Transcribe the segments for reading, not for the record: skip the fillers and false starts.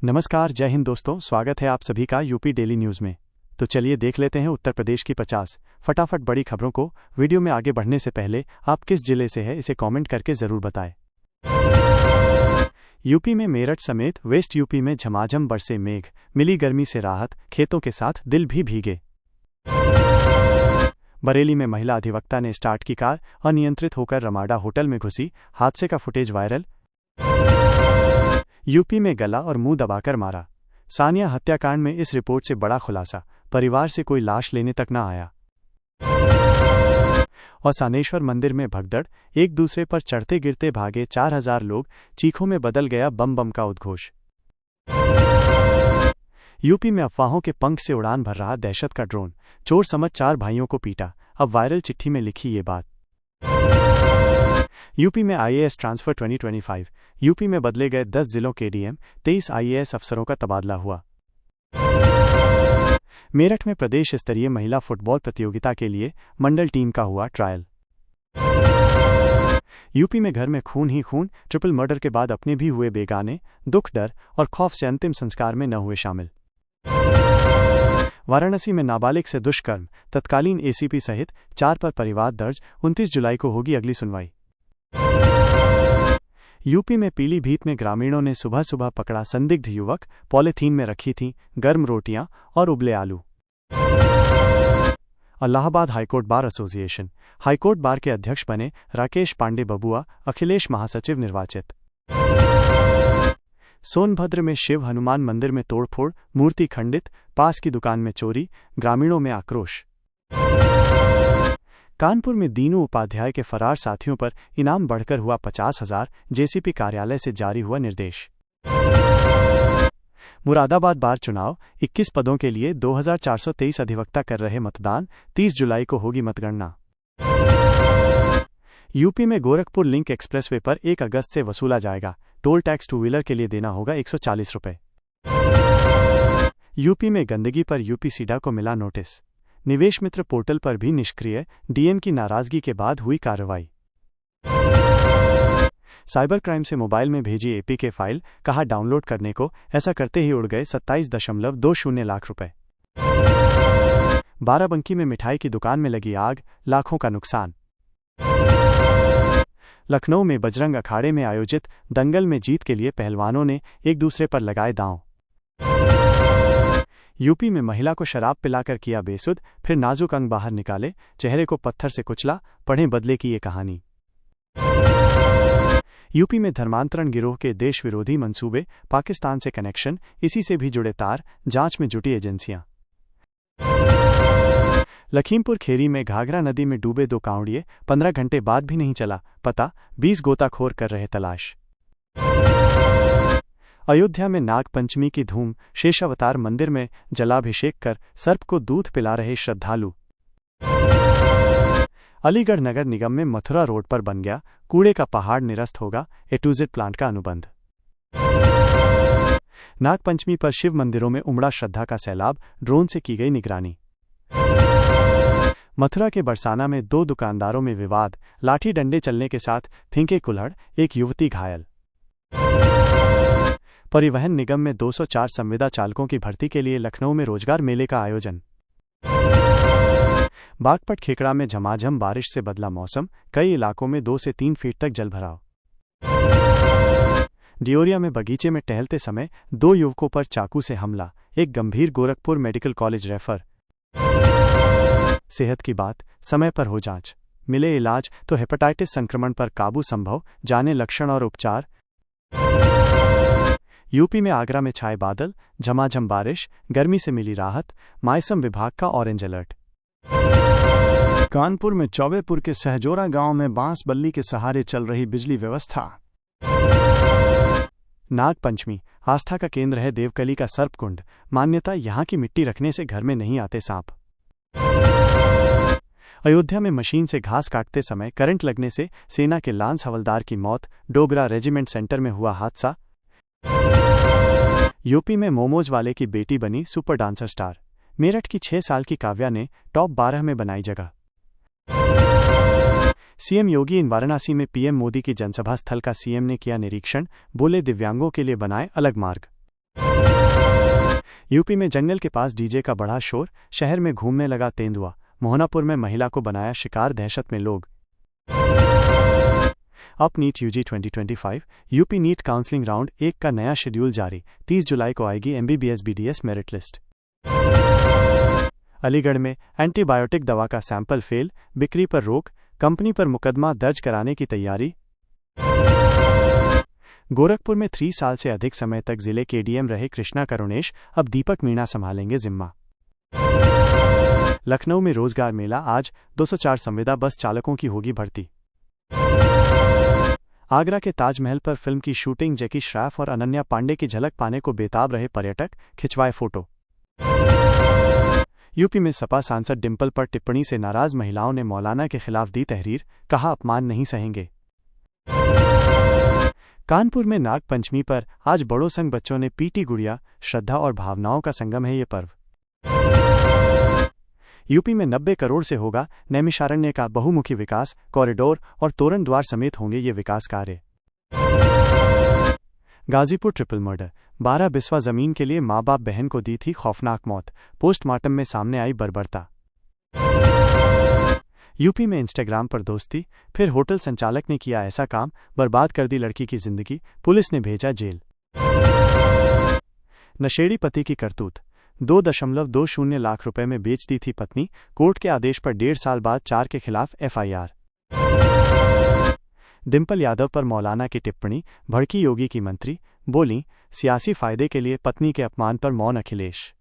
नमस्कार, जय हिंद दोस्तों। स्वागत है आप सभी का यूपी डेली न्यूज़ में। तो चलिए देख लेते हैं उत्तर प्रदेश की 50 फटाफट बड़ी खबरों को। वीडियो में आगे बढ़ने से पहले आप किस जिले से हैं इसे कमेंट करके ज़रूर बताएं। यूपी में मेरठ समेत वेस्ट यूपी में झमाझम बरसे मेघ, मिली गर्मी से राहत, खेतों के साथ दिल भी भीगे। बरेली में महिला अधिवक्ता ने स्टार्ट की कार, अनियंत्रित होकर रमाडा होटल में घुसी, हादसे का फुटेज वायरल। यूपी में गला और मुंह दबाकर मारा, सानिया हत्याकांड में इस रिपोर्ट से बड़ा खुलासा, परिवार से कोई लाश लेने तक न आया। और सानेश्वर मंदिर में भगदड़, एक दूसरे पर चढ़ते गिरते भागे 4000 लोग, चीखों में बदल गया बम बम का उद्घोष। यूपी में अफवाहों के पंख से उड़ान भर रहा दहशत का ड्रोन, चोर समझ 4 भाइयों को पीटा, अब वायरल चिट्ठी में लिखी ये बात। यूपी में आईएएस ट्रांसफर 2025, यूपी में बदले गए 10 जिलों के डीएम, 23 आईएएस अफसरों का तबादला हुआ। मेरठ में प्रदेश स्तरीय महिला फुटबॉल प्रतियोगिता के लिए मंडल टीम का हुआ ट्रायल। यूपी में घर में खून ही खून, ट्रिपल मर्डर के बाद अपने भी हुए बेगाने, दुख डर और खौफ से अंतिम संस्कार में न हुए शामिल। वाराणसी में नाबालिग से दुष्कर्म, तत्कालीन एसीपी सहित 4 पर परिवाद दर्ज, 29 जुलाई को होगी अगली सुनवाई। यूपी में पीलीभीत में ग्रामीणों ने सुबह सुबह पकड़ा संदिग्ध युवक, पॉलीथीन में रखी थीं गर्म रोटियां और उबले आलू। Allahabad high court bar association, high court bar के अध्यक्ष बने राकेश पांडे बबुआ, अखिलेश महासचिव निर्वाचित। सोनभद्र में शिव हनुमान मंदिर में तोड़फोड़, मूर्ति खंडित, पास की दुकान में चोरी, ग्रामीणों में आक्रोश। कानपुर में दीनू उपाध्याय के फरार साथियों पर इनाम बढ़कर हुआ 50,000, जेसीपी कार्यालय से जारी हुआ निर्देश। मुरादाबाद बार चुनाव, 21 पदों के लिए 2423 अधिवक्ता कर रहे मतदान, 30 जुलाई को होगी मतगणना। यूपी में गोरखपुर लिंक एक्सप्रेसवे पर 1 अगस्त से वसूला जाएगा टोल टैक्स, 2 व्हीलर के लिए देना होगा 140 रुपये। यूपी में गंदगी पर यूपी सीडा को मिला नोटिस, निवेश मित्र पोर्टल पर भी निष्क्रिय, डीएम की नाराजगी के बाद हुई कार्रवाई। साइबर क्राइम से मोबाइल में भेजी एपीके फाइल, कहा डाउनलोड करने को, ऐसा करते ही उड़ गए 27.20 लाख रुपए। बाराबंकी में मिठाई की दुकान में लगी आग, लाखों का नुकसान। लखनऊ में बजरंग अखाड़े में आयोजित दंगल में जीत के लिए पहलवानों ने एक दूसरे पर लगाए दांव। यूपी में महिला को शराब पिलाकर किया बेसुध, फिर नाजुक अंग बाहर निकाले, चेहरे को पत्थर से कुचला, पढ़ें बदले की ये कहानी। यूपी में धर्मांतरण गिरोह के देश विरोधी मंसूबे, पाकिस्तान से कनेक्शन, इसी से भी जुड़े तार, जांच में जुटी एजेंसियां। लखीमपुर खेरी में घाघरा नदी में डूबे 2 कांवड़िए, 15 घंटे बाद भी नहीं चला पता, 20 गोताखोर कर रहे तलाश। अयोध्या में नाग पंचमी की धूम, शेषावतार मंदिर में जलाभिषेक कर सर्प को दूध पिला रहे श्रद्धालु। अलीगढ़ नगर निगम में मथुरा रोड पर बन गया कूड़े का पहाड़, निरस्त होगा A2Z प्लांट का अनुबंध। नागपंचमी पर शिव मंदिरों में उमड़ा श्रद्धा का सैलाब, ड्रोन से की गई निगरानी। मथुरा के बरसाना में 2 दुकानदारों में विवाद, लाठी डंडे चलने के साथ फेंके कुल्हड़, एक युवती घायल। परिवहन निगम में 204 संविदा चालकों की भर्ती के लिए लखनऊ में रोजगार मेले का आयोजन। बागपत खेकड़ा में झमाझम बारिश से बदला मौसम, कई इलाकों में 2 से 3 फीट तक जलभराव। डियोरिया में बगीचे में टहलते समय 2 युवकों पर चाकू से हमला, एक गंभीर, गोरखपुर मेडिकल कॉलेज रेफर। सेहत की बात, समय पर हो जांच, मिले इलाज तो हेपेटाइटिस संक्रमण पर काबू संभव, जाने लक्षण और उपचार। यूपी में आगरा में छाए बादल, झमाझम बारिश, गर्मी से मिली राहत, मौसम विभाग का ऑरेंज अलर्ट। कानपुर में चौबेपुर के सहजोरा गांव में बांस बल्ली के सहारे चल रही बिजली व्यवस्था। नाग पंचमी, आस्था का केंद्र है देवकली का सर्पकुंड, मान्यता यहां की मिट्टी रखने से घर में नहीं आते सांप। अयोध्या में मशीन से घास काटते समय करंट लगने से सेना के लांस हवलदार की मौत, डोगरा रेजिमेंट सेंटर में हुआ हादसा। यूपी में मोमोज वाले की बेटी बनी सुपर डांसर स्टार, मेरठ की 6 साल की काव्या ने टॉप 12 में बनाई जगह। सीएम योगी इन वाराणसी में पीएम मोदी की जनसभा स्थल का सीएम ने किया निरीक्षण, बोले दिव्यांगों के लिए बनाए अलग मार्ग। यूपी में जंगल के पास डीजे का बढ़ा शोर, शहर में घूमने लगा तेंदुआ। मोहनापुर में महिला को बनाया शिकार, दहशत में लोग। Up NEET UG 2025 UP NEET counselling round 1 का नया शेड्यूल जारी। 30 जुलाई को आएगी MBBS BDS merit list. Aligarh में एंटीबायोटिक दवा का सैंपल फेल, बिक्री पर रोक, कंपनी पर मुकदमा दर्ज कराने की तैयारी। गोरखपुर में 3 साल से अधिक समय तक जिले के डीएम रहे कृष्णा करुणेश, अब दीपक मीणा संभालेंगे जिम्मा। लखनऊ में रोजगार मेला आज, 204 संविदा बस चालकों की होगी भर्ती। आगरा के ताजमहल पर फिल्म की शूटिंग, जैकी श्रॉफ और अनन्या पांडे की झलक पाने को बेताब रहे पर्यटक, खिंचवाए फोटो। यूपी में सपा सांसद डिंपल पर टिप्पणी से नाराज महिलाओं ने मौलाना के खिलाफ दी तहरीर, कहा अपमान नहीं सहेंगे। कानपुर में नाग पंचमी पर आज बड़ों संग बच्चों ने पीटी गुड़िया, श्रद्धा और भावनाओं का संगम है ये पर्व। यूपी में 90 करोड़ से होगा नैमिषारण्य का बहुमुखी विकास, कॉरिडोर और तोरण द्वार समेत होंगे ये विकास कार्य। गाजीपुर ट्रिपल मर्डर, 12 बिस्वा जमीन के लिए मां बाप बहन को दी थी खौफनाक मौत, पोस्टमार्टम में सामने आई बर्बरता। यूपी में इंस्टाग्राम पर दोस्ती, फिर होटल संचालक ने किया ऐसा काम, बर्बाद कर दी लड़की की जिंदगी, पुलिस ने भेजा जेल। नशेड़ी पति की करतूत, 2.20 लाख रुपए में बेच दी थी पत्नी, कोर्ट के आदेश पर 1.5 साल बाद 4 के खिलाफ FIR। डिंपल यादव पर मौलाना की टिप्पणी, भड़की योगी की मंत्री, बोली सियासी फायदे के लिए पत्नी के अपमान पर मौन अखिलेश।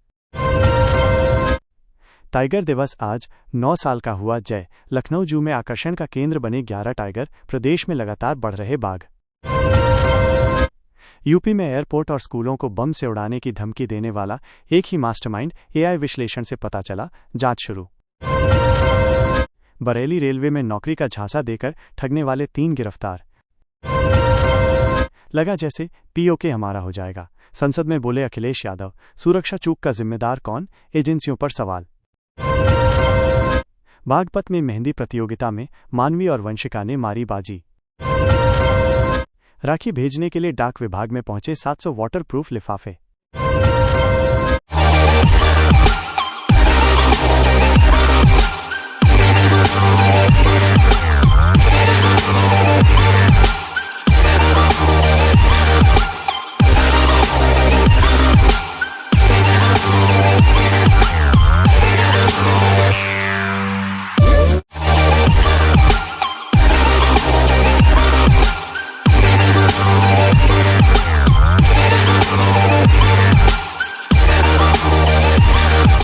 टाइगर दिवस आज, 9 साल का हुआ जय, लखनऊ जू में आकर्षण का केंद्र बने 11 टाइगर, प्रदेश में लगातार बढ़ रहे बाघ। यूपी में एयरपोर्ट और स्कूलों को बम से उड़ाने की धमकी देने वाला एक ही मास्टरमाइंड, AI विश्लेषण से पता चला, जांच शुरू। बरेली रेलवे में नौकरी का झांसा देकर ठगने वाले 3 गिरफ्तार। लगा जैसे POK हमारा हो जाएगा, संसद में बोले अखिलेश यादव, सुरक्षा चूक का जिम्मेदार कौन, एजेंसियों पर सवाल। बागपत में मेहंदी प्रतियोगिता में मानवी और वंशिका ने मारी बाजी। राखी भेजने के लिए डाक विभाग में पहुंचे 700 वाटरप्रूफ लिफाफे।